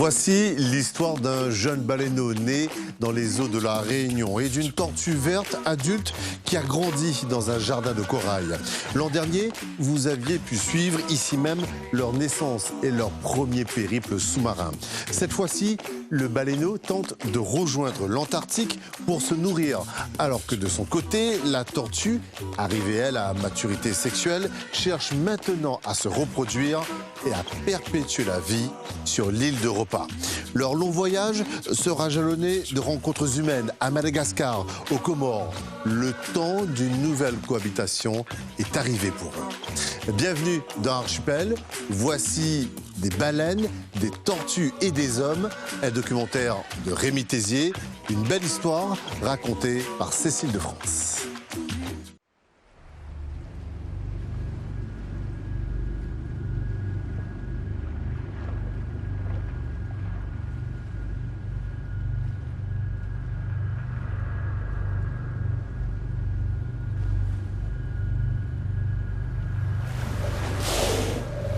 Voici l'histoire d'un jeune baleineau né dans les eaux de la Réunion et d'une tortue verte adulte qui a grandi dans un jardin de corail. L'an dernier, vous aviez pu suivre ici même leur naissance et leur premier périple sous-marin. Cette fois-ci, le baleineau tente de rejoindre l'Antarctique pour se nourrir, alors que de son côté, la tortue, arrivée elle à maturité sexuelle, cherche maintenant à se reproduire et à perpétuer la vie sur l'île d'Europa. Leur long voyage sera jalonné de rencontres humaines à Madagascar, aux Comores. Le temps d'une nouvelle cohabitation est arrivé pour eux. Bienvenue dans Archipel. Voici des baleines, des tortues et des hommes. Un documentaire de Rémi Tézier. Une belle histoire racontée par Cécile de France.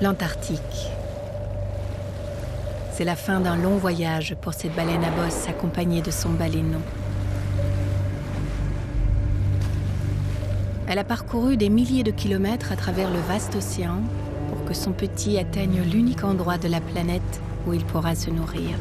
L'Antarctique. C'est la fin d'un long voyage pour cette baleine à bosse accompagnée de son baleineau. Elle a parcouru des milliers de kilomètres à travers le vaste océan pour que son petit atteigne l'unique endroit de la planète où il pourra se nourrir.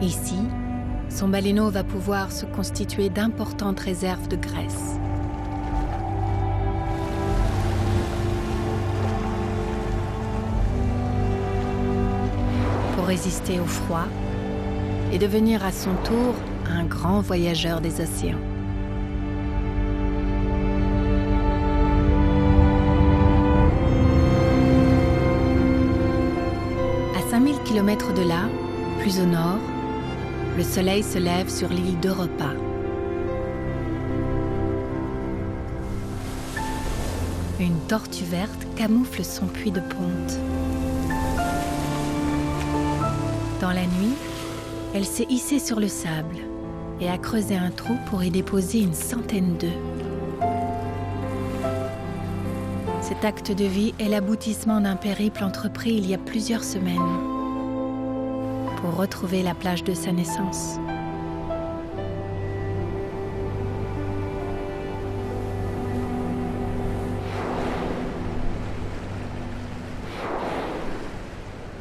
Ici, son baleineau va pouvoir se constituer d'importantes réserves de graisse. Pour résister au froid et devenir à son tour un grand voyageur des océans. À 5000 km de là, plus au nord, le soleil se lève sur l'île d'Europa. Une tortue verte camoufle son puits de ponte. Dans la nuit, elle s'est hissée sur le sable et a creusé un trou pour y déposer une centaine d'œufs. Cet acte de vie est l'aboutissement d'un périple entrepris il y a plusieurs semaines pour retrouver la plage de sa naissance.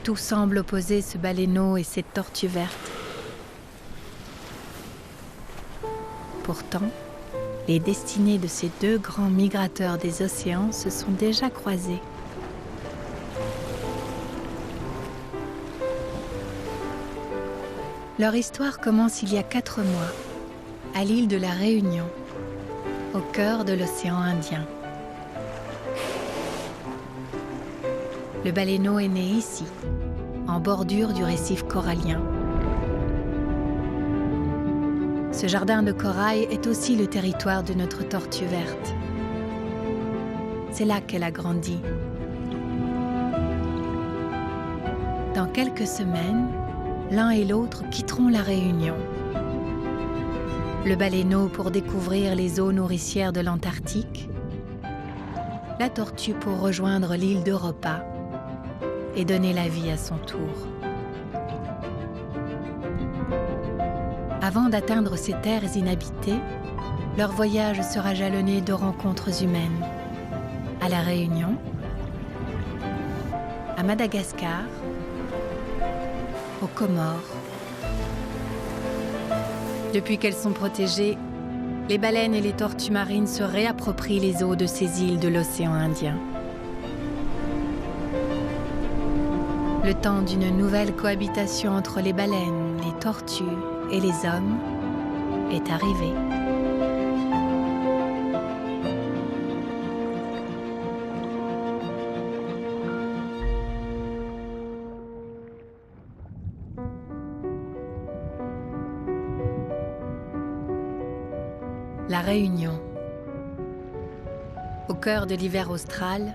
Tout semble opposer ce baleineau et cette tortue verte. Pourtant, les destinées de ces deux grands migrateurs des océans se sont déjà croisées. Leur histoire commence il y a 4 mois, à l'île de la Réunion, au cœur de l'océan Indien. Le baleineau est né ici, en bordure du récif corallien. Ce jardin de corail est aussi le territoire de notre tortue verte. C'est là qu'elle a grandi. Dans quelques semaines, l'un et l'autre quitteront la Réunion. Le baleineau pour découvrir les eaux nourricières de l'Antarctique, la tortue pour rejoindre l'île d'Europa et donner la vie à son tour. Avant d'atteindre ces terres inhabitées, leur voyage sera jalonné de rencontres humaines. À la Réunion, à Madagascar, aux Comores. Depuis qu'elles sont protégées, les baleines et les tortues marines se réapproprient les eaux de ces îles de l'océan Indien. Le temps d'une nouvelle cohabitation entre les baleines, les tortues et les hommes est arrivé. La Réunion. Au cœur de l'hiver austral,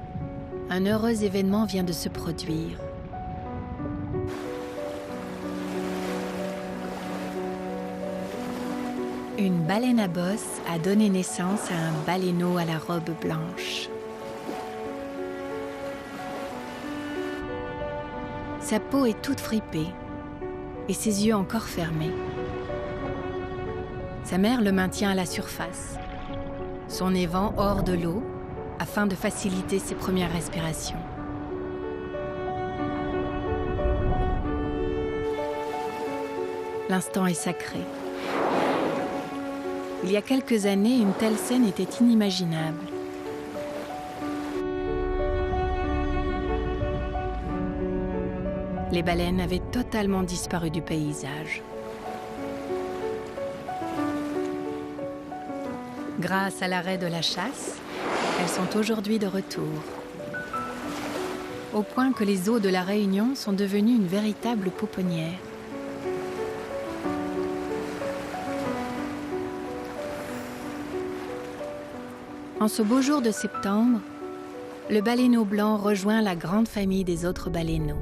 un heureux événement vient de se produire. Une baleine à bosse a donné naissance à un baleineau à la robe blanche. Sa peau est toute fripée et ses yeux encore fermés. Sa mère le maintient à la surface, son nez vent hors de l'eau afin de faciliter ses premières respirations. L'instant est sacré. Il y a quelques années, une telle scène était inimaginable. Les baleines avaient totalement disparu du paysage. Grâce à l'arrêt de la chasse, elles sont aujourd'hui de retour. Au point que les eaux de la Réunion sont devenues une véritable pouponnière. En ce beau jour de septembre, le baleineau blanc rejoint la grande famille des autres baleineaux.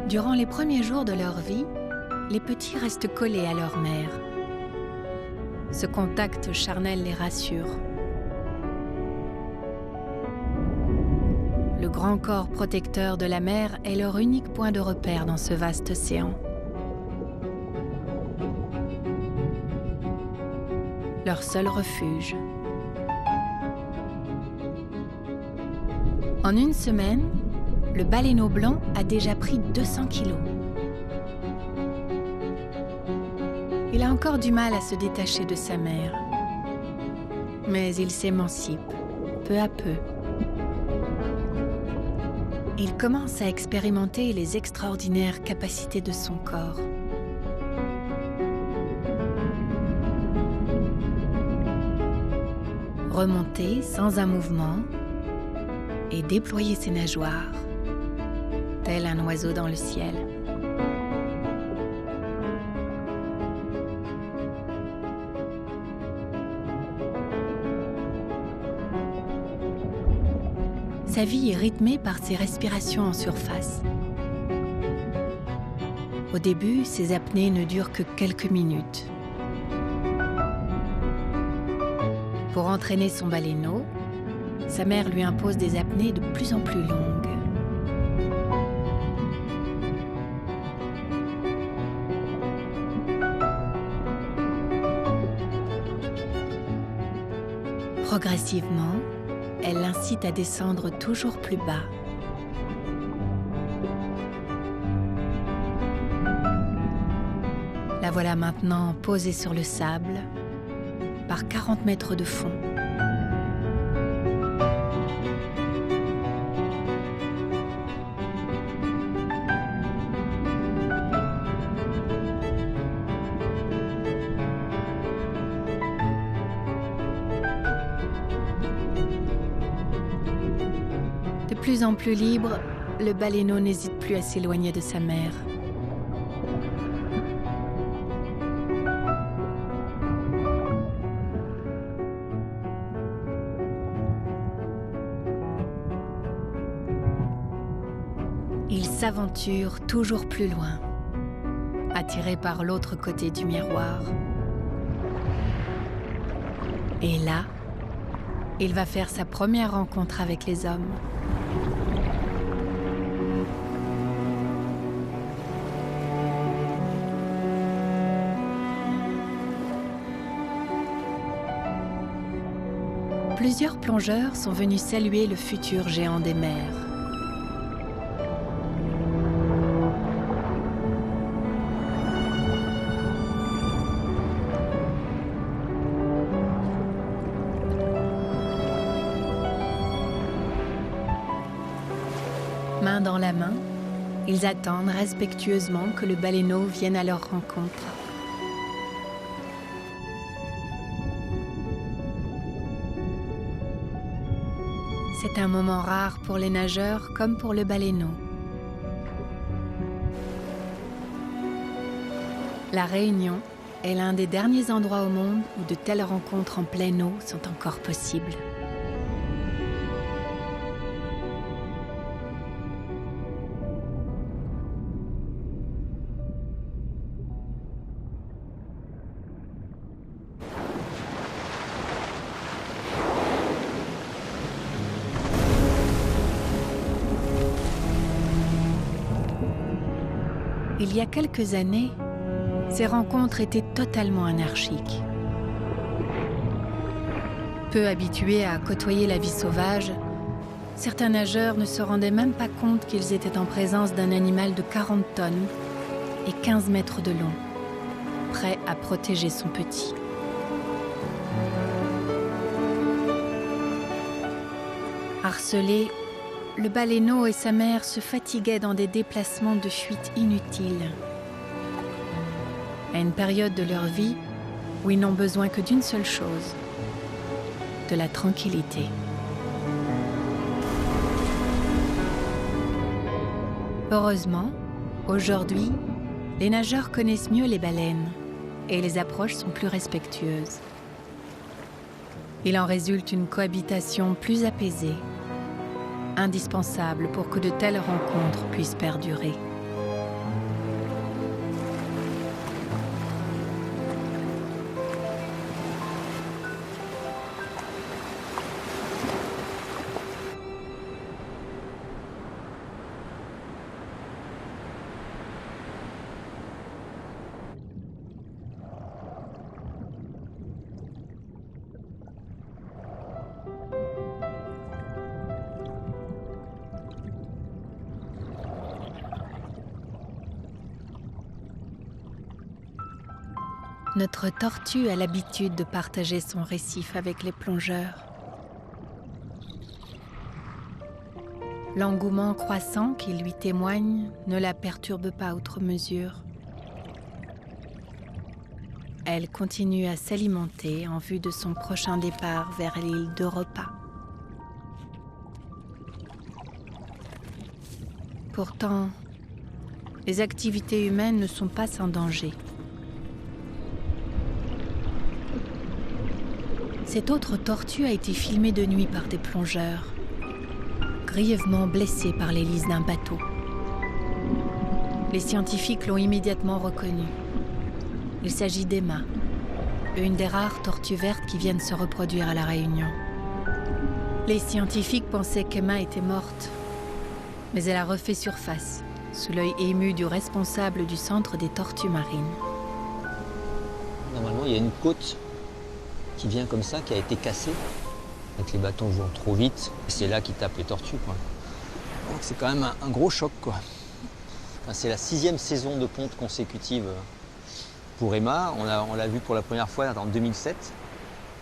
Durant les premiers jours de leur vie, les petits restent collés à leur mère. Ce contact charnel les rassure. Le grand corps protecteur de la mer est leur unique point de repère dans ce vaste océan. Leur seul refuge. En une semaine, le baleineau blanc a déjà pris 200 kilos. Il a encore du mal à se détacher de sa mère. Mais il s'émancipe, peu à peu. Il commence à expérimenter les extraordinaires capacités de son corps. Remonter sans un mouvement et déployer ses nageoires, tel un oiseau dans le ciel. Sa vie est rythmée par ses respirations en surface. Au début, ses apnées ne durent que quelques minutes. Pour entraîner son baleineau, sa mère lui impose des apnées de plus en plus longues. Progressivement, elle l'incite à descendre toujours plus bas. La voilà maintenant posée sur le sable, par 40 mètres de fond. De plus en plus libre, le baleineau n'hésite plus à s'éloigner de sa mère. Il s'aventure toujours plus loin, attiré par l'autre côté du miroir. Et là, il va faire sa première rencontre avec les hommes. Plusieurs plongeurs sont venus saluer le futur géant des mers. Main dans la main, ils attendent respectueusement que le baleineau vienne à leur rencontre. C'est un moment rare pour les nageurs comme pour le baleineau. La Réunion est l'un des derniers endroits au monde où de telles rencontres en pleine eau sont encore possibles. Il y a quelques années, ces rencontres étaient totalement anarchiques. Peu habitués à côtoyer la vie sauvage, certains nageurs ne se rendaient même pas compte qu'ils étaient en présence d'un animal de 40 tonnes et 15 mètres de long, prêt à protéger son petit. Harcelés, le baleineau et sa mère se fatiguaient dans des déplacements de fuite inutiles. À une période de leur vie où ils n'ont besoin que d'une seule chose, de la tranquillité. Heureusement, aujourd'hui, les nageurs connaissent mieux les baleines et les approches sont plus respectueuses. Il en résulte une cohabitation plus apaisée, indispensable pour que de telles rencontres puissent perdurer. Notre tortue a l'habitude de partager son récif avec les plongeurs. L'engouement croissant qu'il lui témoigne ne la perturbe pas outre mesure. Elle continue à s'alimenter en vue de son prochain départ vers l'île d'Europa. Pourtant, les activités humaines ne sont pas sans danger. Cette autre tortue a été filmée de nuit par des plongeurs, grièvement blessés par l'hélice d'un bateau. Les scientifiques l'ont immédiatement reconnue. Il s'agit d'Emma, une des rares tortues vertes qui viennent se reproduire à La Réunion. Les scientifiques pensaient qu'Emma était morte, mais elle a refait surface, sous l'œil ému du responsable du centre des tortues marines. Normalement, il y a une côte qui vient comme ça, qui a été cassée. Donc les bateaux vont trop vite, et c'est là qu'ils tapent les tortues, quoi. Donc c'est quand même un gros choc, quoi. Enfin, c'est la 6e saison de ponte consécutive pour Emma. On l'a vu pour la première fois en 2007.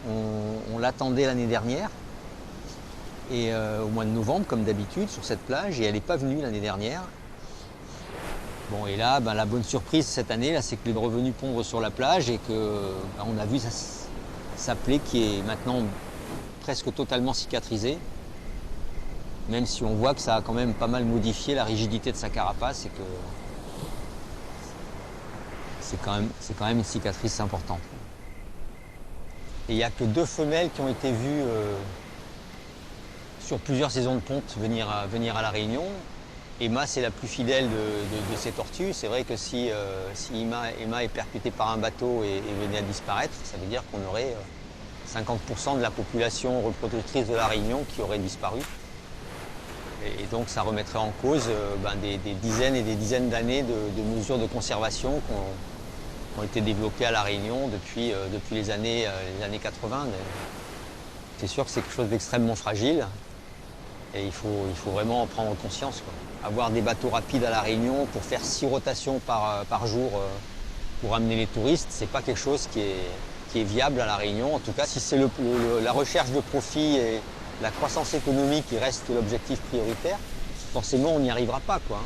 On l'attendait l'année dernière, et au mois de novembre, comme d'habitude, sur cette plage, et elle n'est pas venue l'année dernière. Bon, et là, la bonne surprise cette année, là, c'est qu'elle est revenue pondre sur la plage et qu'on a vu sa plaie qui est maintenant presque totalement cicatrisée, même si on voit que ça a quand même pas mal modifié la rigidité de sa carapace et que c'est quand même une cicatrice importante. Et il n'y a que 2 femelles qui ont été vues sur plusieurs saisons de ponte venir à La Réunion. Emma, c'est la plus fidèle de ces tortues. C'est vrai que si Emma est percutée par un bateau et venait à disparaître, ça veut dire qu'on aurait 50% de la population reproductrice de La Réunion qui aurait disparu. Et donc ça remettrait en cause des dizaines et des dizaines d'années de mesures de conservation qui ont été développées à La Réunion depuis les années 80. C'est sûr que c'est quelque chose d'extrêmement fragile et il faut vraiment en prendre conscience, quoi. Avoir des bateaux rapides à La Réunion pour faire 6 rotations par jour pour amener les touristes, c'est pas quelque chose qui est viable à La Réunion. En tout cas, si c'est la recherche de profit et la croissance économique qui reste l'objectif prioritaire, forcément on n'y arrivera pas, quoi.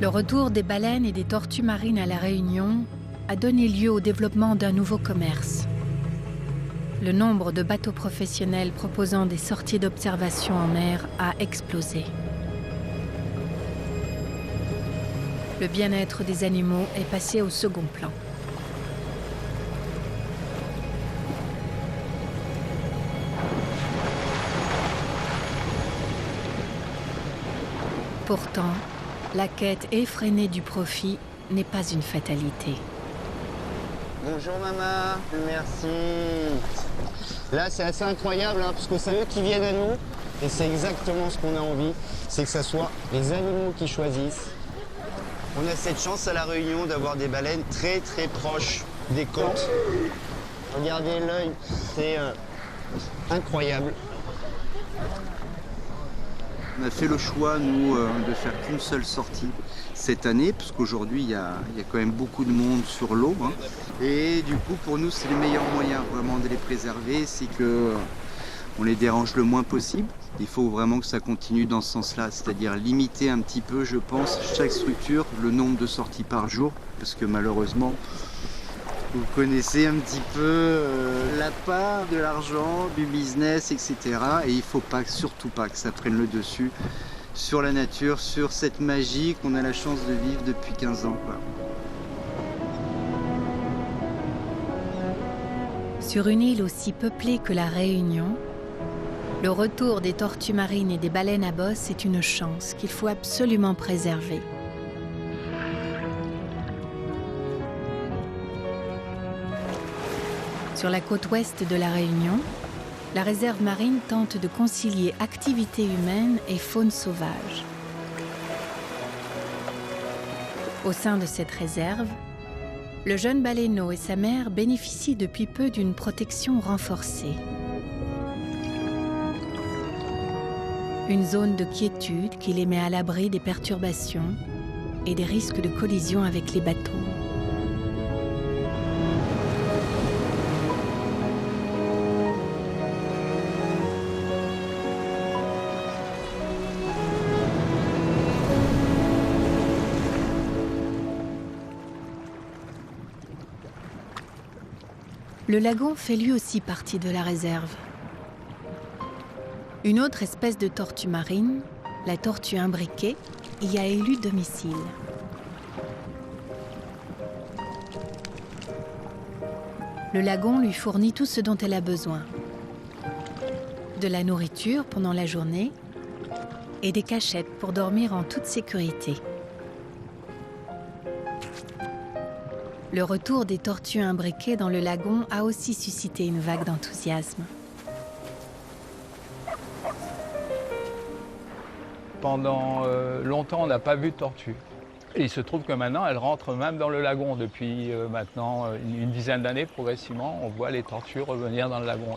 Le retour des baleines et des tortues marines à La Réunion a donné lieu au développement d'un nouveau commerce, le nombre de bateaux professionnels proposant des sorties d'observation en mer a explosé. Le bien-être des animaux est passé au second plan. Pourtant, la quête effrénée du profit n'est pas une fatalité. Bonjour maman, merci. Là c'est assez incroyable parce que c'est eux qui viennent à nous et c'est exactement ce qu'on a envie, c'est que ce soit les animaux qui choisissent. On a cette chance à La Réunion d'avoir des baleines très très proches des côtes. Regardez l'œil, c'est incroyable. On a fait le choix, nous, de faire qu'une seule sortie cette année, parce qu'aujourd'hui, il y a quand même beaucoup de monde sur l'eau. Hein. Et du coup, pour nous, c'est le meilleur moyen vraiment de les préserver, c'est qu'on les dérange le moins possible. Il faut vraiment que ça continue dans ce sens-là, c'est-à-dire limiter un petit peu, je pense, chaque structure, le nombre de sorties par jour, parce que malheureusement, vous connaissez un petit peu la part de l'argent, du business, etc. Et il ne faut pas, surtout pas, que ça prenne le dessus sur la nature, sur cette magie qu'on a la chance de vivre depuis 15 ans. Quoi. Sur une île aussi peuplée que la Réunion, le retour des tortues marines et des baleines à bosse est une chance qu'il faut absolument préserver. Sur la côte ouest de la Réunion, la réserve marine tente de concilier activité humaine et faune sauvage. Au sein de cette réserve, le jeune baleineau et sa mère bénéficient depuis peu d'une protection renforcée. Une zone de quiétude qui les met à l'abri des perturbations et des risques de collision avec les bateaux. Le lagon fait lui aussi partie de la réserve. Une autre espèce de tortue marine, la tortue imbriquée, y a élu domicile. Le lagon lui fournit tout ce dont elle a besoin. De la nourriture pendant la journée et des cachettes pour dormir en toute sécurité. Le retour des tortues imbriquées dans le lagon a aussi suscité une vague d'enthousiasme. Pendant longtemps, on n'a pas vu de tortue. Et il se trouve que maintenant, elles rentrent même dans le lagon. Depuis maintenant une dizaine d'années, progressivement, on voit les tortues revenir dans le lagon.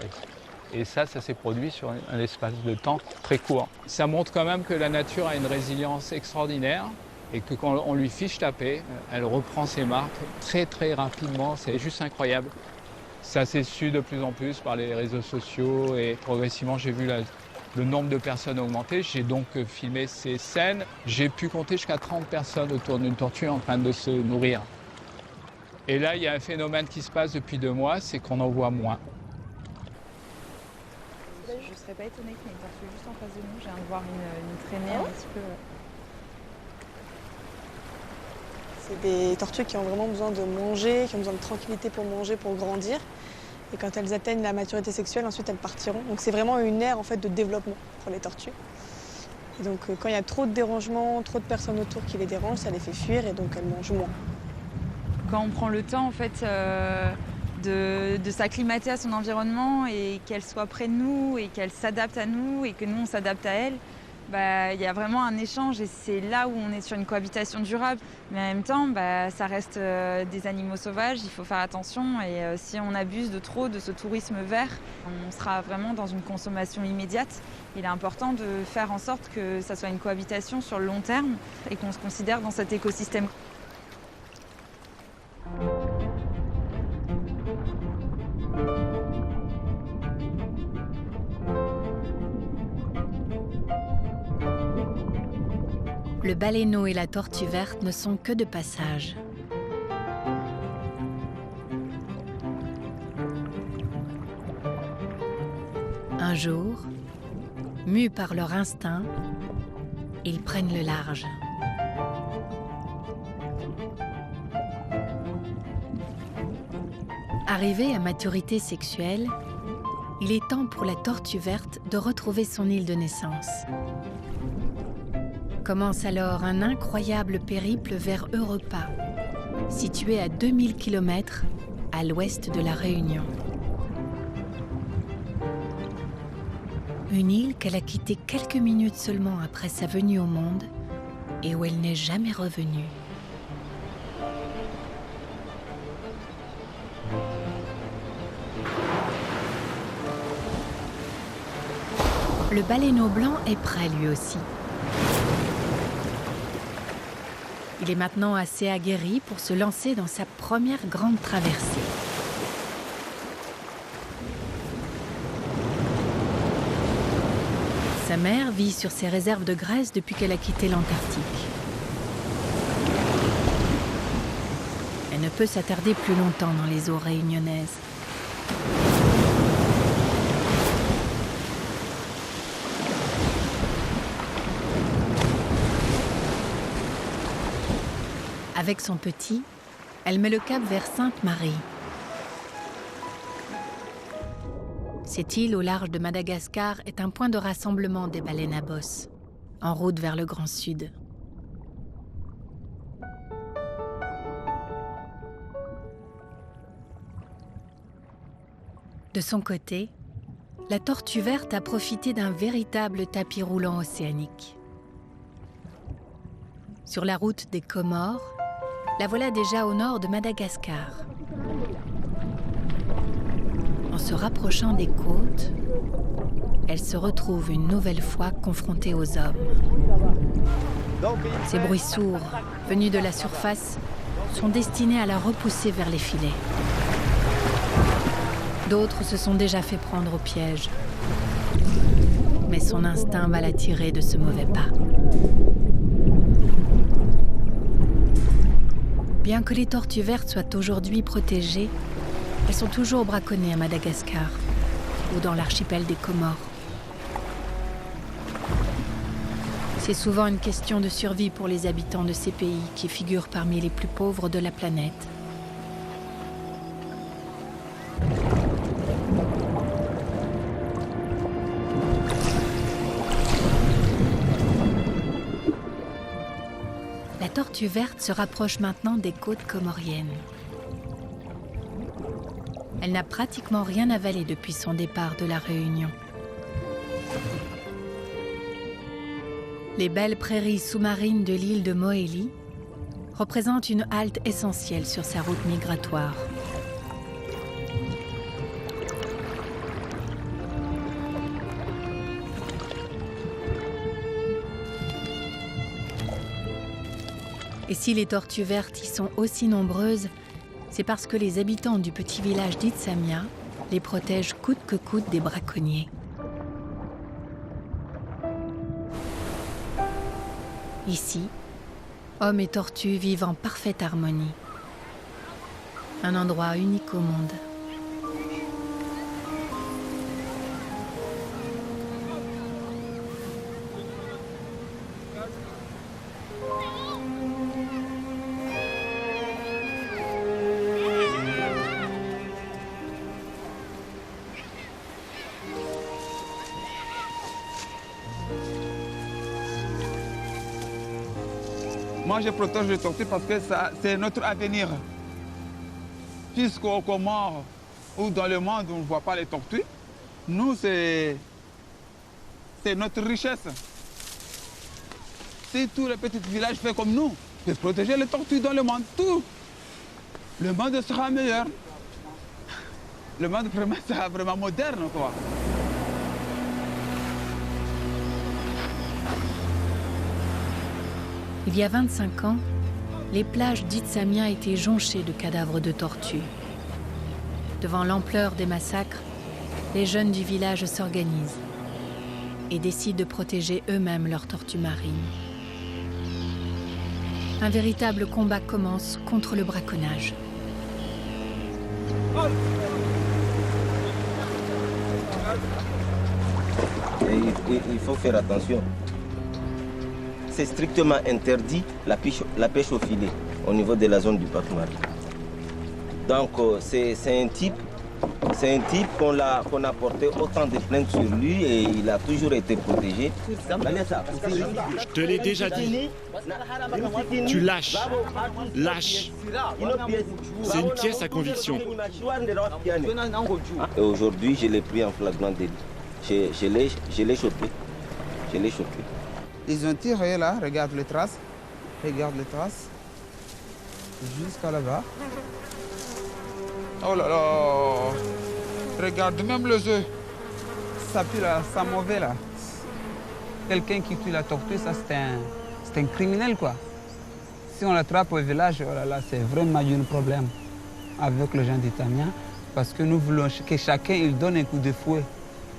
Et ça s'est produit sur un espace de temps très court. Ça montre quand même que la nature a une résilience extraordinaire et que quand on lui fiche la paix, elle reprend ses marques très très rapidement. C'est juste incroyable. Ça s'est su de plus en plus par les réseaux sociaux et progressivement, j'ai vu le nombre de personnes augmenter. J'ai donc filmé ces scènes. J'ai pu compter jusqu'à 30 personnes autour d'une tortue en train de se nourrir. Et là, il y a un phénomène qui se passe depuis 2 mois, c'est qu'on en voit moins. Je ne serais pas étonnée qu'il y ait une tortue juste en face de nous. J'ai viens de voir une traînée un petit peu. C'est des tortues qui ont vraiment besoin de manger, qui ont besoin de tranquillité pour manger, pour grandir. Et quand elles atteignent la maturité sexuelle, ensuite elles partiront. Donc c'est vraiment une ère en fait de développement pour les tortues. Et donc quand il y a trop de dérangements, trop de personnes autour qui les dérangent, ça les fait fuir et donc elles mangent moins. Quand on prend le temps en fait de s'acclimater à son environnement et qu'elle soit près de nous et qu'elle s'adapte à nous et que nous on s'adapte à elle, il y a vraiment un échange et c'est là où on est sur une cohabitation durable. Mais en même temps, ça reste des animaux sauvages, il faut faire attention et si on abuse de trop de ce tourisme vert, on sera vraiment dans une consommation immédiate. Il est important de faire en sorte que ça soit une cohabitation sur le long terme et qu'on se considère dans cet écosystème. Le baleineau et la tortue verte ne sont que de passage. Un jour, mus par leur instinct, ils prennent le large. Arrivée à maturité sexuelle, il est temps pour la tortue verte de retrouver son île de naissance. Commence alors un incroyable périple vers Europa, situé à 2000 km à l'ouest de la Réunion. Une île qu'elle a quittée quelques minutes seulement après sa venue au monde et où elle n'est jamais revenue. Le baleineau blanc est prêt lui aussi. Il est maintenant assez aguerri pour se lancer dans sa première grande traversée. Sa mère vit sur ses réserves de graisse depuis qu'elle a quitté l'Antarctique. Elle ne peut s'attarder plus longtemps dans les eaux réunionnaises. Avec son petit, elle met le cap vers Sainte-Marie. Cette île au large de Madagascar est un point de rassemblement des baleines à bosse, en route vers le Grand Sud. De son côté, la tortue verte a profité d'un véritable tapis roulant océanique. Sur la route des Comores, la voilà déjà au nord de Madagascar. En se rapprochant des côtes, elle se retrouve une nouvelle fois confrontée aux hommes. Ces bruits sourds, venus de la surface, sont destinés à la repousser vers les filets. D'autres se sont déjà fait prendre au piège. Mais son instinct va la tirer de ce mauvais pas. Bien que les tortues vertes soient aujourd'hui protégées, elles sont toujours braconnées à Madagascar ou dans l'archipel des Comores. C'est souvent une question de survie pour les habitants de ces pays qui figurent parmi les plus pauvres de la planète. La tortue verte se rapproche maintenant des côtes comoriennes. Elle n'a pratiquement rien avalé depuis son départ de la Réunion. Les belles prairies sous-marines de l'île de Mohéli représentent une halte essentielle sur sa route migratoire. Et si les tortues vertes y sont aussi nombreuses, c'est parce que les habitants du petit village d'Itsamia les protègent coûte que coûte des braconniers. Ici, hommes et tortues vivent en parfaite harmonie. Un endroit unique au monde. Moi, je protège les tortues parce que c'est notre avenir. Puisqu'au Comores ou dans le monde où on ne voit pas les tortues, nous, c'est notre richesse. Si tous les petits villages font comme nous, de protéger les tortues dans le monde, tout, le monde sera meilleur. Le monde sera vraiment moderne, quoi. Il y a 25 ans, les plages d'Itsamia étaient jonchées de cadavres de tortues. Devant l'ampleur des massacres, les jeunes du village s'organisent et décident de protéger eux-mêmes leurs tortues marines. Un véritable combat commence contre le braconnage. Et il faut faire attention. C'est strictement interdit la pêche au filet au niveau de la zone du parc marin. Donc c'est un type qu'on a porté autant de plaintes sur lui et il a toujours été protégé. Je te l'ai déjà dit. Tu lâches. Lâche. C'est une pièce à conviction. Et aujourd'hui, je l'ai pris en flagrant délit. Je l'ai chopé. Je l'ai chopé. Ils ont tiré là, regarde les traces. Regarde les traces. Jusqu'à là-bas. Oh là là! Regarde même les œufs. Ça pue là, ça mauvais là. Quelqu'un qui tue la tortue, ça c'est un criminel quoi. Si on l'attrape au village, oh là là, c'est vraiment un problème avec les gens d'Itamien. Parce que nous voulons que chacun il donne un coup de fouet.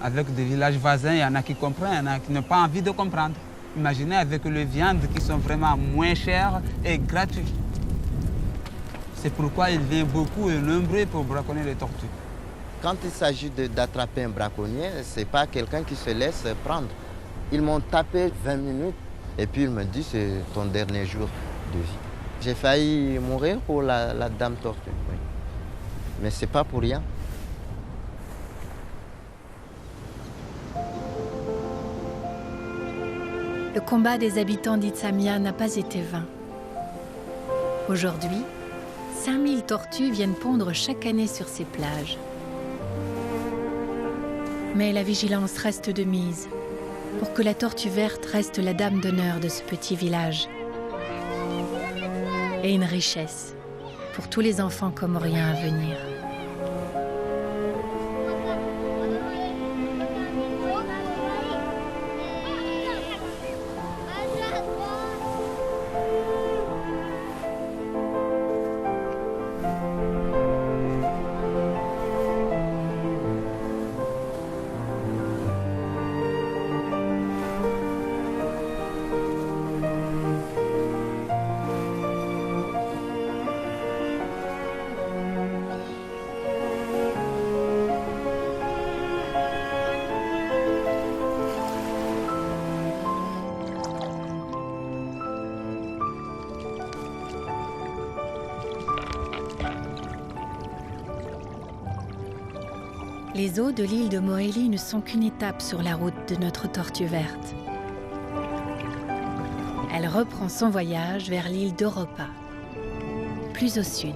Avec des villages voisins, il y en a qui comprennent, il y en a qui n'ont pas envie de comprendre. Imaginez avec les viandes qui sont vraiment moins chères et gratuites. C'est pourquoi il vient beaucoup et nombreux pour braconner les tortues. Quand il s'agit d'attraper un braconnier, ce n'est pas quelqu'un qui se laisse prendre. Ils m'ont tapé 20 minutes et puis ils me disent c'est ton dernier jour de vie. J'ai failli mourir pour la dame tortue. Oui. Mais ce n'est pas pour rien. Le combat des habitants d'Itsamia n'a pas été vain. Aujourd'hui, 5000 tortues viennent pondre chaque année sur ces plages. Mais la vigilance reste de mise pour que la tortue verte reste la dame d'honneur de ce petit village. Et une richesse pour tous les enfants comoriens à venir. Les eaux de l'île de Mohéli ne sont qu'une étape sur la route de notre tortue verte. Elle reprend son voyage vers l'île d'Europa, plus au sud.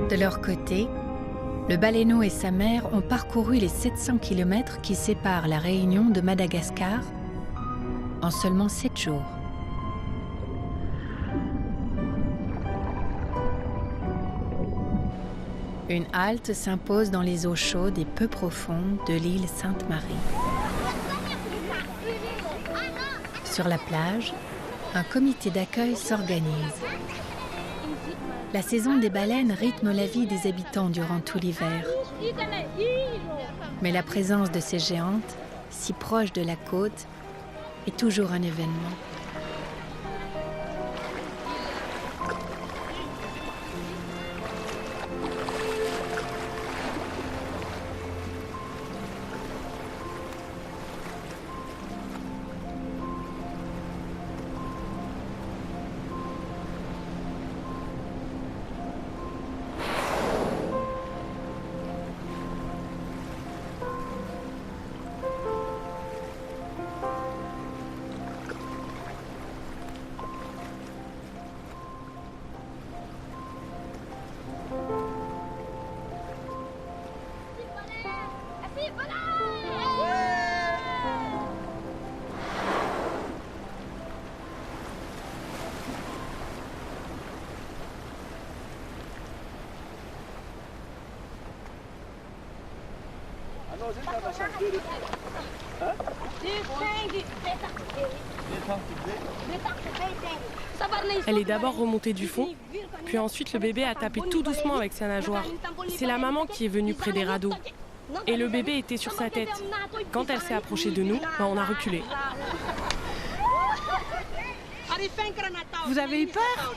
De leur côté, le baleineau et sa mère ont parcouru les 700 km qui séparent la Réunion de Madagascar en seulement 7 jours. Une halte s'impose dans les eaux chaudes et peu profondes de l'île Sainte-Marie. Sur la plage, un comité d'accueil s'organise. La saison des baleines rythme la vie des habitants durant tout l'hiver. Mais la présence de ces géantes, si proches de la côte, est toujours un événement. Elle est d'abord remontée du fond, puis ensuite le bébé a tapé tout doucement avec sa nageoire. C'est la maman qui est venue près des radeaux. Et le bébé était sur sa tête. Quand elle s'est approchée de nous, on a reculé. Vous avez eu peur?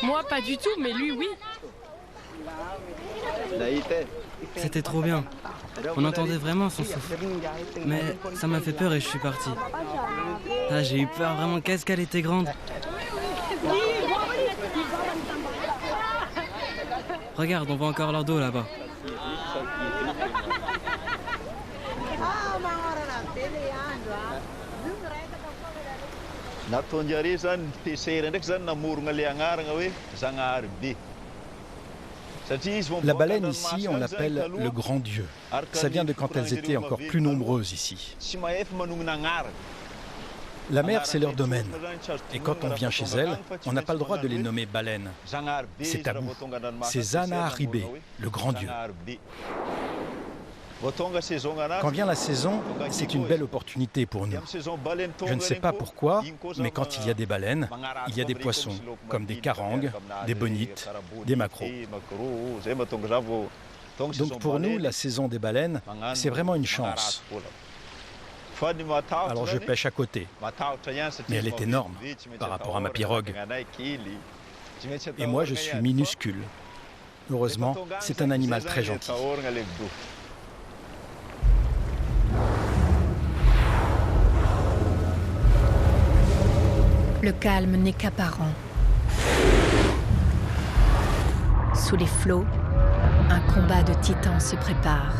Moi, pas du tout, mais lui, oui. C'était trop bien. On entendait vraiment son souffle. Mais ça m'a fait peur et je suis parti. Ah, j'ai eu peur vraiment, qu'est-ce qu'elle était grande. Regarde, on voit encore leur dos là-bas. La baleine ici, on l'appelle le grand dieu. Ça vient de quand elles étaient encore plus nombreuses ici. La mer, c'est leur domaine. Et quand on vient chez elles, on n'a pas le droit de les nommer baleines. C'est tabou. C'est Zanaharibé, le grand dieu. Quand vient la saison, c'est une belle opportunité pour nous. Je ne sais pas pourquoi, mais quand il y a des baleines, il y a des poissons, comme des carangues, des bonites, des maquereaux. Donc pour nous, la saison des baleines, c'est vraiment une chance. Alors je pêche à côté, mais elle est énorme par rapport à ma pirogue. Et moi, je suis minuscule. Heureusement, c'est un animal très gentil. Le calme n'est qu'apparent. Sous les flots, un combat de titans se prépare.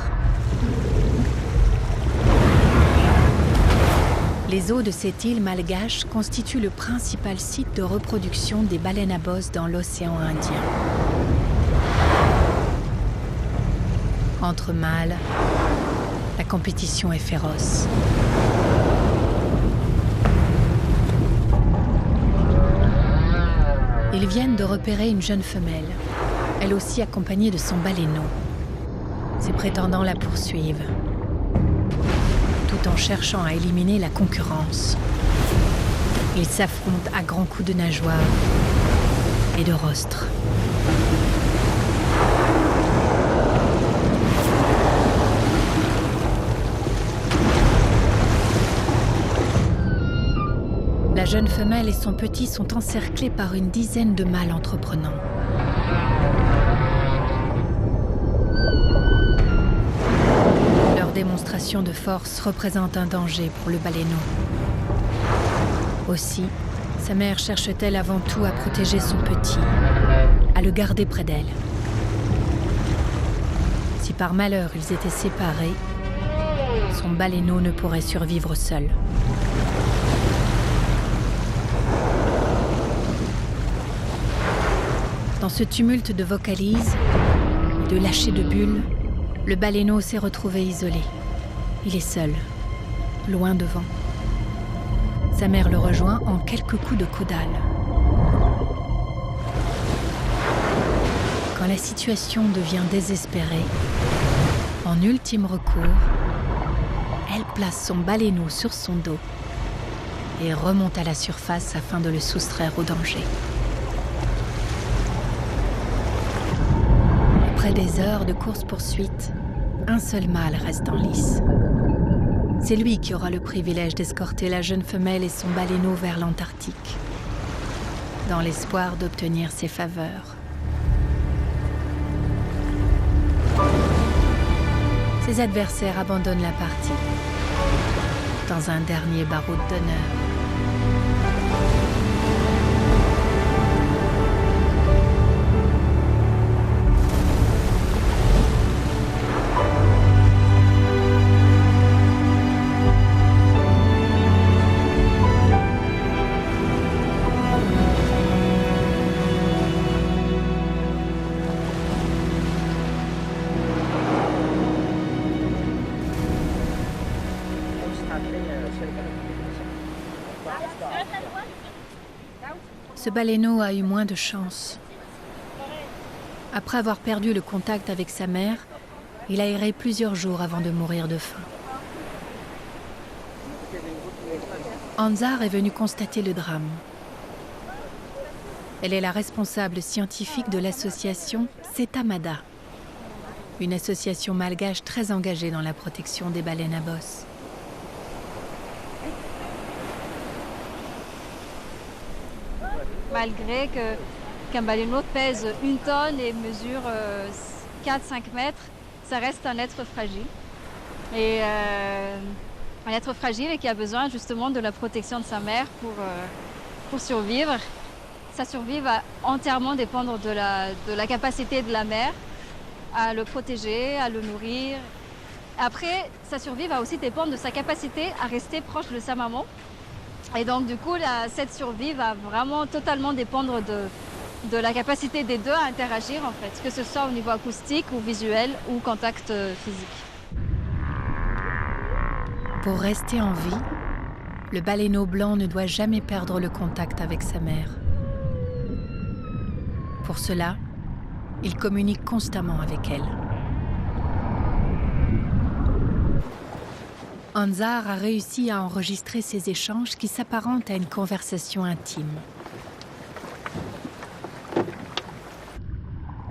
Les eaux de cette île malgache constituent le principal site de reproduction des baleines à bosse dans l'océan Indien. Entre mâles, la compétition est féroce. Ils viennent de repérer une jeune femelle, elle aussi accompagnée de son baleineau. Ses prétendants la poursuivent, tout en cherchant à éliminer la concurrence. Ils s'affrontent à grands coups de nageoires et de rostres. La jeune femelle et son petit sont encerclés par une dizaine de mâles entreprenants. Leur démonstration de force représente un danger pour le baleineau. Aussi, sa mère cherche-t-elle avant tout à protéger son petit, à le garder près d'elle. Si par malheur ils étaient séparés, son baleineau ne pourrait survivre seul. Dans ce tumulte de vocalises et de lâcher de bulles, le baleineau s'est retrouvé isolé. Il est seul, loin devant. Sa mère le rejoint en quelques coups de caudale. Quand la situation devient désespérée, en ultime recours, elle place son baleineau sur son dos et remonte à la surface afin de le soustraire au danger. Après des heures de course-poursuite, un seul mâle reste en lice. C'est lui qui aura le privilège d'escorter la jeune femelle et son baleineau vers l'Antarctique, dans l'espoir d'obtenir ses faveurs. Ses adversaires abandonnent la partie, dans un dernier baroud d'honneur. Ce baleineau a eu moins de chance. Après avoir perdu le contact avec sa mère, il a erré plusieurs jours avant de mourir de faim. Anzar est venue constater le drame. Elle est la responsable scientifique de l'association Setamada, une association malgache très engagée dans la protection des baleines à bosse. Malgré que qu'un baleineau pèse 1 tonne et mesure 4-5 mètres, ça reste un être fragile. Et un être fragile et qui a besoin justement de la protection de sa mère pour survivre. Sa survie va entièrement dépendre de la capacité de la mère à le protéger, à le nourrir. Après, sa survie va aussi dépendre de sa capacité à rester proche de sa maman. Et donc du coup, cette survie va vraiment totalement dépendre de la capacité des deux à interagir en fait, que ce soit au niveau acoustique ou visuel ou contact physique. Pour rester en vie, le baleineau blanc ne doit jamais perdre le contact avec sa mère. Pour cela, il communique constamment avec elle. Ansar a réussi à enregistrer ces échanges qui s'apparentent à une conversation intime.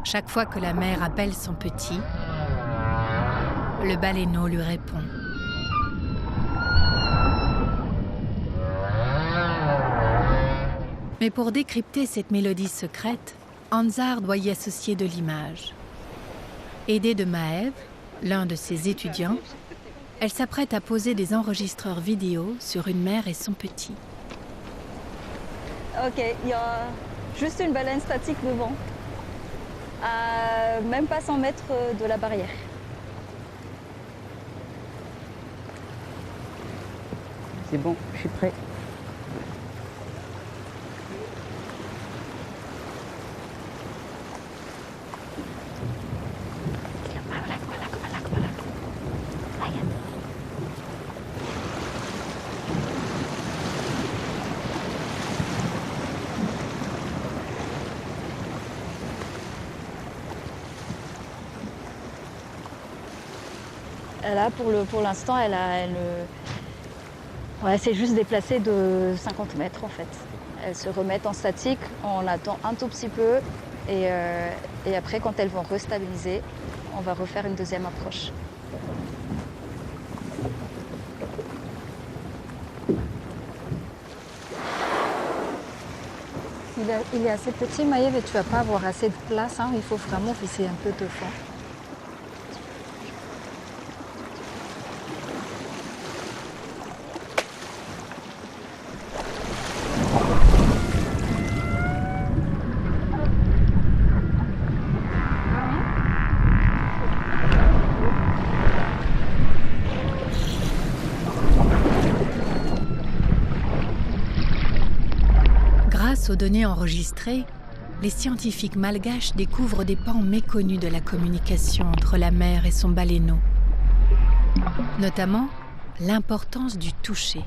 Chaque fois que la mère appelle son petit, le baleineau lui répond. Mais pour décrypter cette mélodie secrète, Ansar doit y associer de l'image. Aidée de Maëv, l'un de ses étudiants, elle s'apprête à poser des enregistreurs vidéo sur une mère et son petit. Ok, il y a juste une baleine statique devant, à même pas 100 mètres de la barrière. C'est bon, je suis prêt. Là, pour l'instant, elle s'est juste déplacée de 50 mètres en fait. Elles se remettent en statique, on attend un tout petit peu et après, quand elles vont restabiliser, on va refaire une deuxième approche. Il est assez petit, Maëv, et tu vas pas avoir assez de place, hein. Il faut vraiment visser un peu de fond. Grâce aux données enregistrées, les scientifiques malgaches découvrent des pans méconnus de la communication entre la mère et son baleineau. Notamment, l'importance du toucher.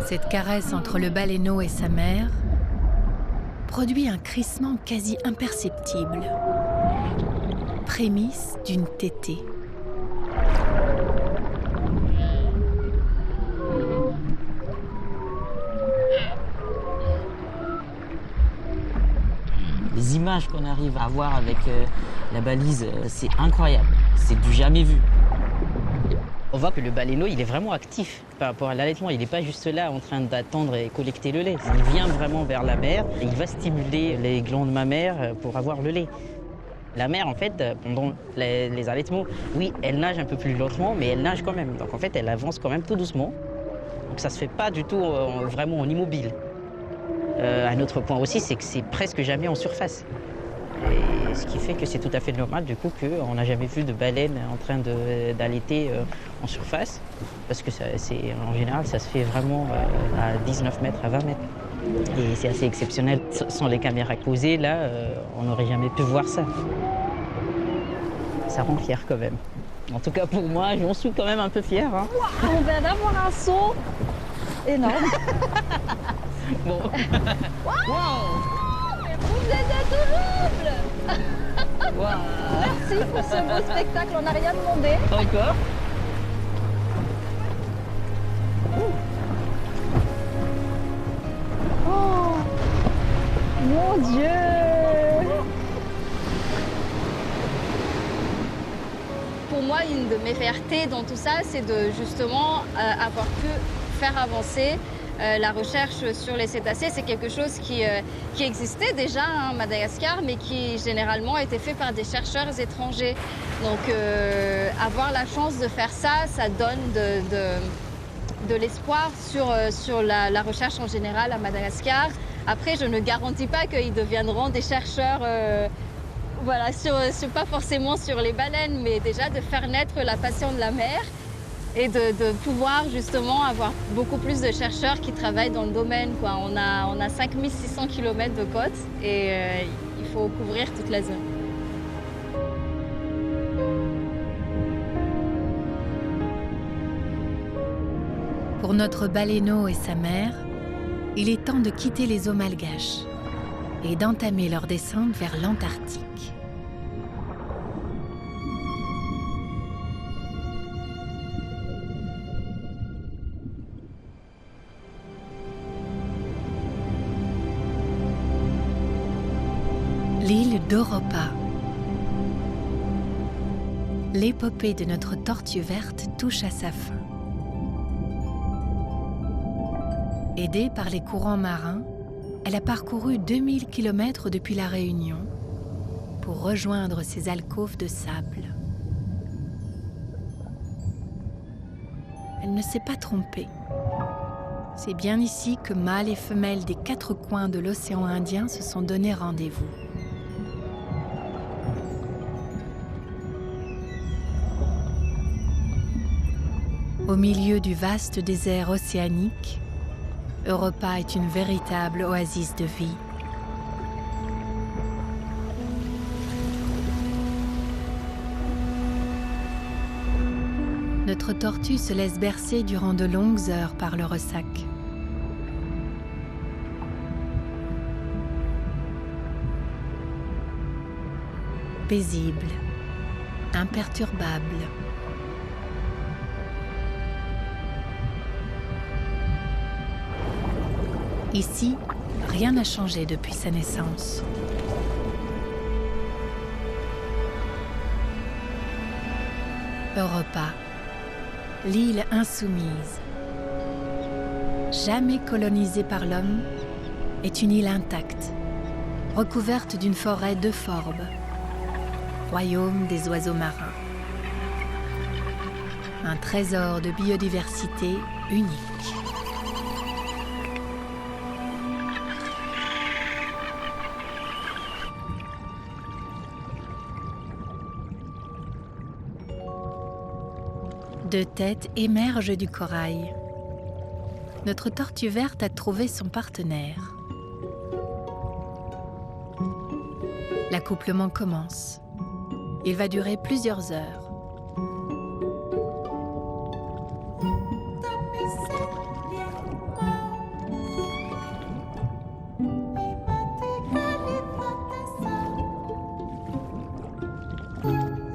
Cette caresse entre le baleineau et sa mère produit un crissement quasi imperceptible, prémisse d'une tétée. Les images qu'on arrive à avoir avec la balise, c'est incroyable. C'est du jamais vu. On voit que le baleineau, il est vraiment actif par rapport à l'allaitement. Il n'est pas juste là en train d'attendre et collecter le lait. Il vient vraiment vers la mère et il va stimuler les glandes mammaires pour avoir le lait. La mère, en fait, pendant les allaitements, oui, elle nage un peu plus lentement, mais elle nage quand même. Donc, en fait, elle avance quand même tout doucement. Donc, ça ne se fait pas du tout vraiment en immobile. Un autre point aussi, c'est que c'est presque jamais en surface. Et ce qui fait que c'est tout à fait normal, du coup, qu'on n'a jamais vu de baleine en train d'allaiter en surface. Parce que en général, ça se fait vraiment à 19 mètres, à 20 mètres. Et c'est assez exceptionnel. Sans les caméras posées, là, on n'aurait jamais pu voir ça. Ça rend fier quand même. En tout cas pour moi, j'en suis quand même un peu fière. Hein. On vient d'avoir un saut énorme. Bon. Wow. Mais vous êtes adorables. Wow. Merci pour ce beau spectacle, on n'a rien demandé. Encore. Oh mon Dieu! pour moi, une de mes fiertés dans tout ça, c'est de justement avoir pu faire avancer la recherche sur les cétacés. C'est quelque chose qui existait déjà à Madagascar, mais qui généralement était fait par des chercheurs étrangers. Donc avoir la chance de faire ça, ça donne de l'espoir sur la recherche en général à Madagascar. Après, je ne garantis pas qu'ils deviendront des chercheurs, voilà, pas forcément sur les baleines, mais déjà de faire naître la passion de la mer et de pouvoir justement avoir beaucoup plus de chercheurs qui travaillent dans le domaine, quoi. On a 5600 km de côte et il faut couvrir toute la zone. Pour notre baleineau et sa mère, il est temps de quitter les eaux malgaches et d'entamer leur descente vers l'Antarctique. L'île d'Europa. L'épopée de notre tortue verte touche à sa fin. Aidée par les courants marins, elle a parcouru 2000 km depuis la Réunion pour rejoindre ses alcôves de sable. Elle ne s'est pas trompée. C'est bien ici que mâles et femelles des 4 coins de l'océan Indien se sont donné rendez-vous. Au milieu du vaste désert océanique, Europa est une véritable oasis de vie. Notre tortue se laisse bercer durant de longues heures par le ressac. Paisible, imperturbable. Ici, rien n'a changé depuis sa naissance. Europa, l'île insoumise, jamais colonisée par l'homme, est une île intacte, recouverte d'une forêt d'euphorbes, royaume des oiseaux marins. Un trésor de biodiversité unique. Deux têtes émergent du corail. Notre tortue verte a trouvé son partenaire. L'accouplement commence. Il va durer plusieurs heures.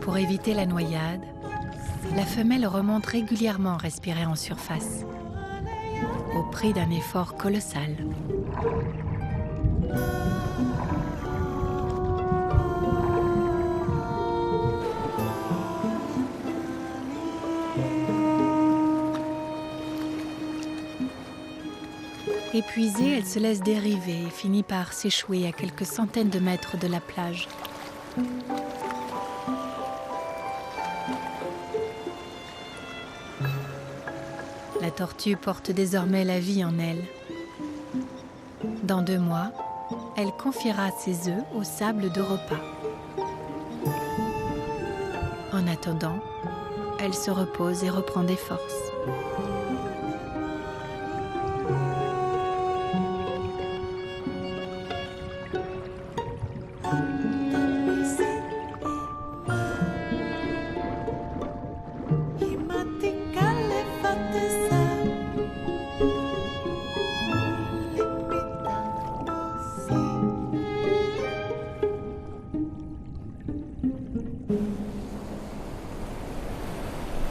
Pour éviter la noyade, la femelle remonte régulièrement respirer en surface, au prix d'un effort colossal. Épuisée, elle se laisse dériver et finit par s'échouer à quelques centaines de mètres de la plage. La tortue porte désormais la vie en elle. Dans 2 mois, elle confiera ses œufs au sable d'Europa. En attendant, elle se repose et reprend des forces.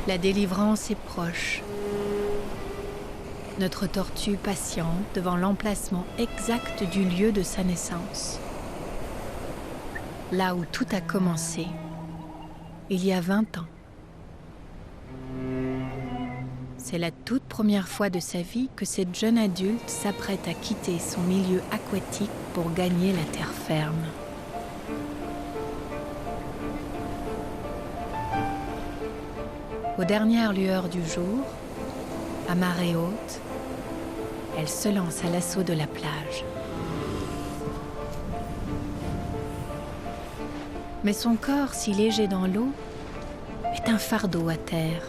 La délivrance est proche. Notre tortue patiente devant l'emplacement exact du lieu de sa naissance. Là où tout a commencé, il y a 20 ans. C'est la toute première fois de sa vie que cette jeune adulte s'apprête à quitter son milieu aquatique pour gagner la terre ferme. Aux dernières lueurs du jour, à marée haute, elle se lance à l'assaut de la plage. Mais son corps, si léger dans l'eau, est un fardeau à terre.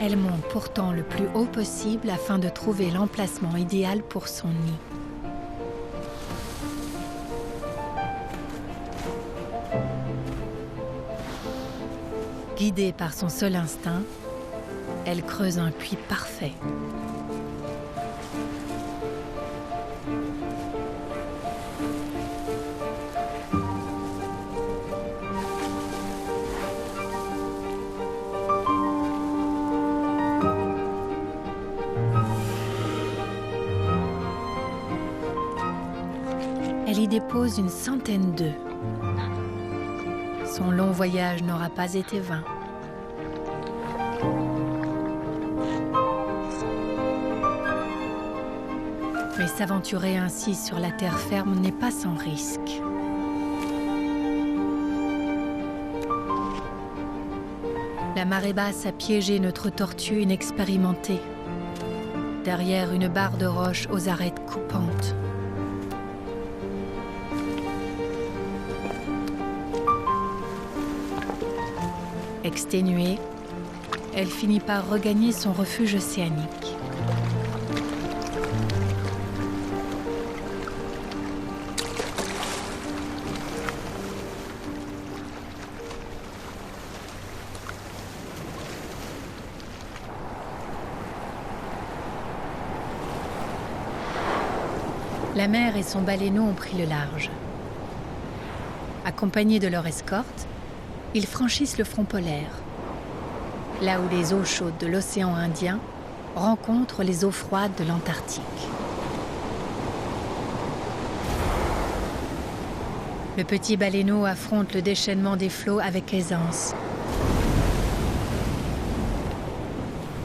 Elle monte pourtant le plus haut possible afin de trouver l'emplacement idéal pour son nid. Guidée par son seul instinct, elle creuse un puits parfait. Elle y dépose une centaine d'œufs. Son long voyage n'aura pas été vain. Mais s'aventurer ainsi sur la terre ferme n'est pas sans risque. La marée basse a piégé notre tortue inexpérimentée, derrière une barre de roche aux arêtes coupantes. Exténuée, elle finit par regagner son refuge océanique. La mer et son baleineau ont pris le large. Accompagnés de leur escorte, ils franchissent le front polaire, là où les eaux chaudes de l'océan Indien rencontrent les eaux froides de l'Antarctique. Le petit baleineau affronte le déchaînement des flots avec aisance.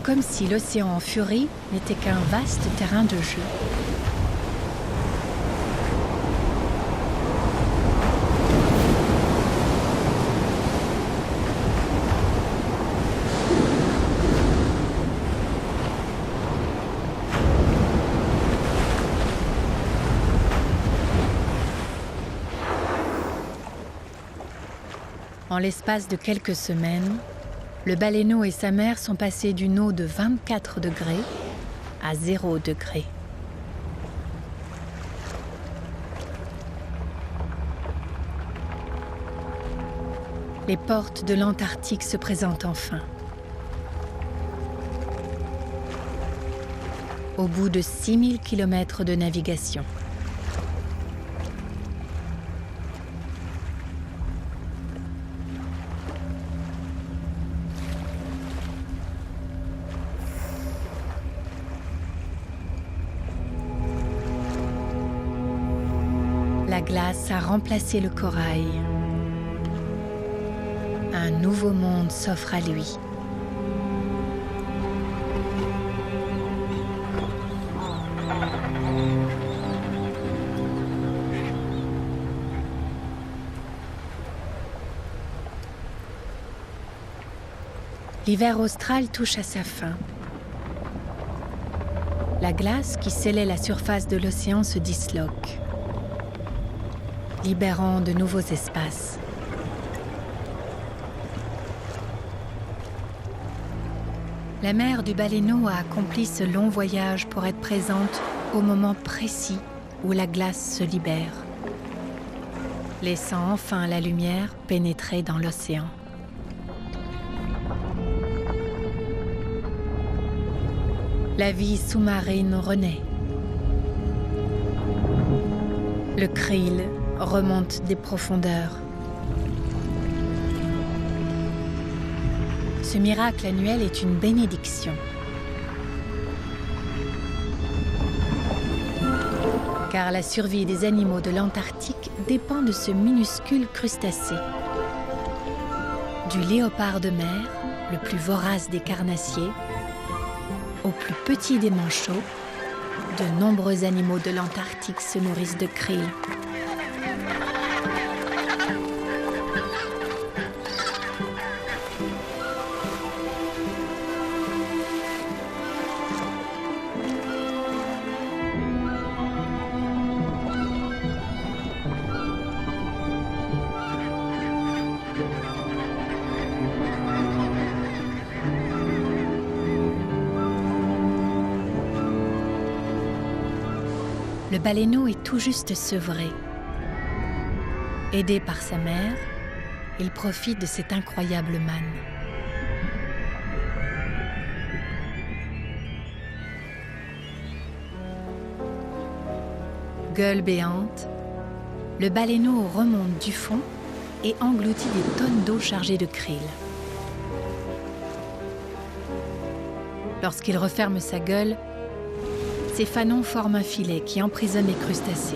Comme si l'océan en furie n'était qu'un vaste terrain de jeu. En l'espace de quelques semaines, le baleineau et sa mère sont passés d'une eau de 24 degrés à 0 degrés. Les portes de l'Antarctique se présentent enfin. Au bout de 6000 km de navigation. La glace a remplacé le corail. Un nouveau monde s'offre à lui. L'hiver austral touche à sa fin. La glace qui scellait la surface de l'océan se disloque, libérant de nouveaux espaces. La mère du baleineau a accompli ce long voyage pour être présente au moment précis où la glace se libère, laissant enfin la lumière pénétrer dans l'océan. La vie sous-marine renaît. Le krill remonte des profondeurs. Ce miracle annuel est une bénédiction. Car la survie des animaux de l'Antarctique dépend de ce minuscule crustacé. Du léopard de mer le plus vorace des carnassiers, au plus petit des manchots, de nombreux animaux de l'Antarctique se nourrissent de krill. Le baleineau est tout juste sevré. Aidé par sa mère, il profite de cette incroyable manne. Gueule béante, le baleineau remonte du fond et engloutit des tonnes d'eau chargées de krill. Lorsqu'il referme sa gueule, ses fanons forment un filet qui emprisonne les crustacés.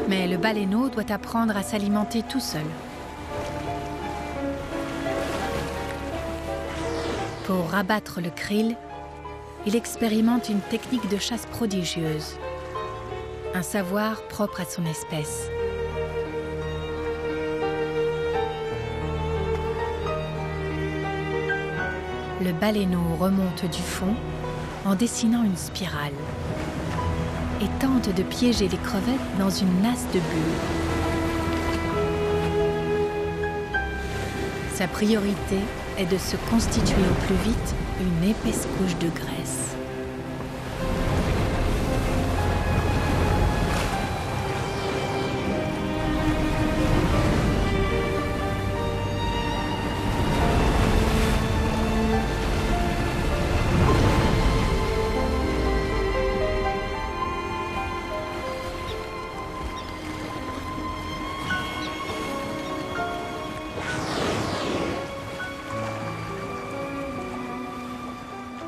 Mais le baleineau doit apprendre à s'alimenter tout seul. Pour abattre le krill, il expérimente une technique de chasse prodigieuse. Un savoir propre à son espèce. Le baleineau remonte du fond en dessinant une spirale et tente de piéger les crevettes dans une nasse de bulles. Sa priorité est de se constituer au plus vite une épaisse couche de graisse.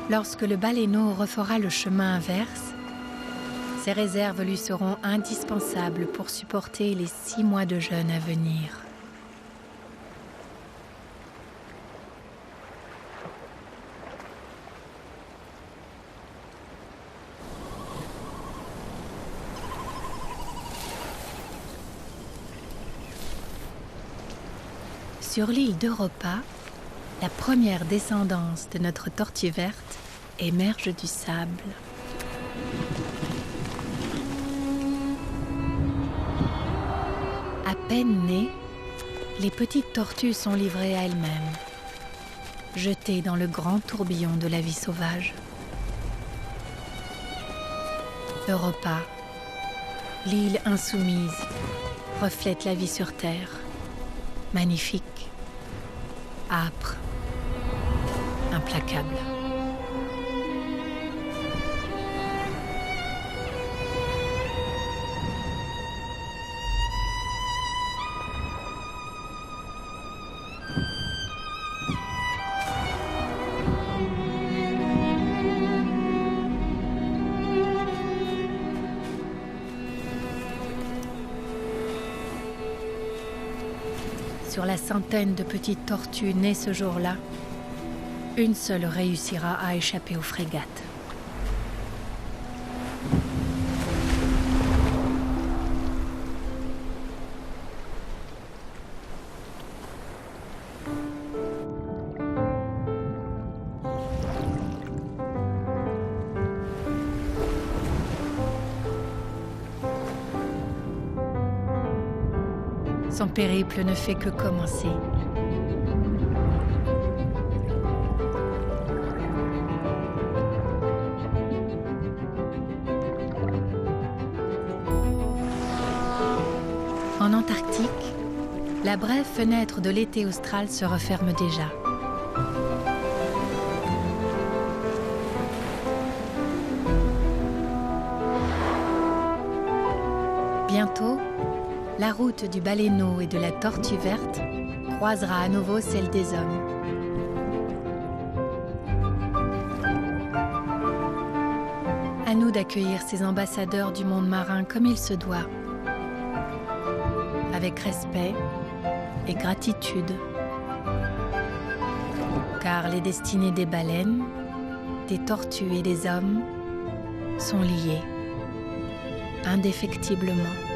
Lorsque le baleineau refera le chemin inverse, ses réserves lui seront indispensables pour supporter les 6 mois de jeûne à venir. Sur l'île d'Europa, la première descendance de notre tortue verte émerge du sable. À peine nées, les petites tortues sont livrées à elles-mêmes, jetées dans le grand tourbillon de la vie sauvage. Europa, l'île insoumise, reflète la vie sur Terre, magnifique, âpre, implacable. Sur la centaine de petites tortues nées ce jour-là, une seule réussira à échapper aux frégates. Son périple ne fait que commencer. En Antarctique, la brève fenêtre de l'été austral se referme déjà. Bientôt, la route du baleineau et de la tortue verte croisera à nouveau celle des hommes. À nous d'accueillir ces ambassadeurs du monde marin comme il se doit, avec respect et gratitude. Car les destinées des baleines, des tortues et des hommes sont liées, indéfectiblement.